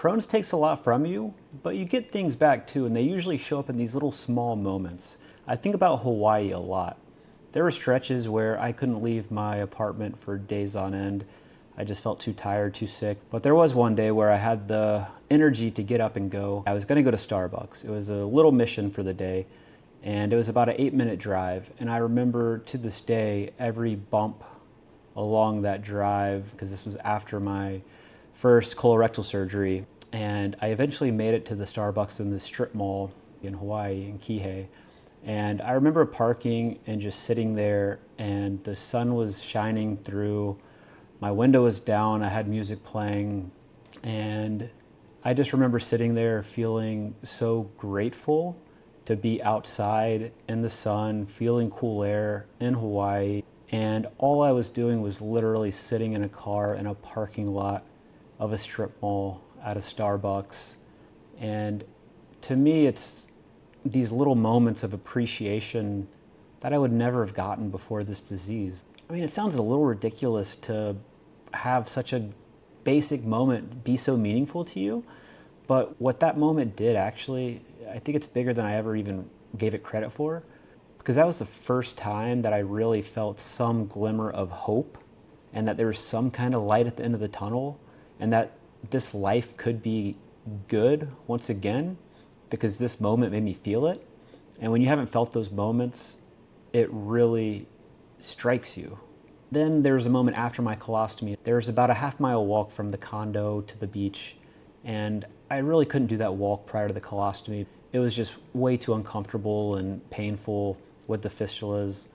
Crohn's takes a lot from you, but you get things back too, and they usually show up in these little small moments. I think about Hawaii a lot. There were stretches where I couldn't leave my apartment for days on end. I just felt too tired, too sick. But there was one day where I had the energy to get up and go. I was going to go to Starbucks. It was a little mission for the day, and it was about an 8-minute drive. And I remember to this day every bump along that drive, because this was after my first colorectal surgery. And I eventually made it to the Starbucks in the strip mall in Hawaii, in Kihei. And I remember parking and just sitting there, and the sun was shining through. My window was down, I had music playing, and I just remember sitting there feeling so grateful to be outside in the sun, feeling cool air in Hawaii. And all I was doing was literally sitting in a car in a parking lot of a strip mall at a Starbucks. And to me, it's these little moments of appreciation that I would never have gotten before this disease. I mean, it sounds a little ridiculous to have such a basic moment be so meaningful to you, but what that moment did actually, I think it's bigger than I ever even gave it credit for, because that was the first time that I really felt some glimmer of hope, and that there was some kind of light at the end of the tunnel, and that this life could be good once again, because this moment made me feel it. And when you haven't felt those moments, it really strikes you. Then there was a moment after my colostomy. There was about a half-mile walk from the condo to the beach, and I really couldn't do that walk prior to the colostomy. It was just way too uncomfortable and painful with the fistulas.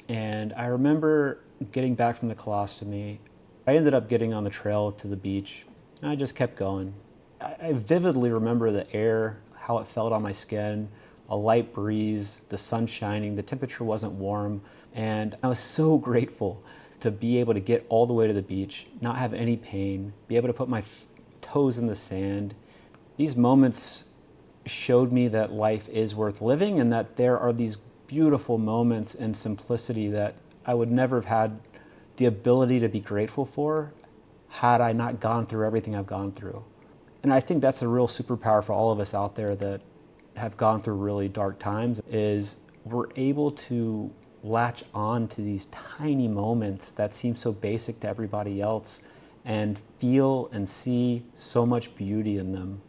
And I remember getting back from the colostomy. I ended up getting on the trail to the beach, and I just kept going. I vividly remember the air, how it felt on my skin, a light breeze, the sun shining, the temperature wasn't warm, and I was so grateful to be able to get all the way to the beach, not have any pain, be able to put my toes in the sand. These moments showed me that life is worth living, and that there are these beautiful moments in simplicity that I would never have had the ability to be grateful for had I not gone through everything I've gone through. And I think that's a real superpower for all of us out there that have gone through really dark times, is we're able to latch on to these tiny moments that seem so basic to everybody else and feel and see so much beauty in them.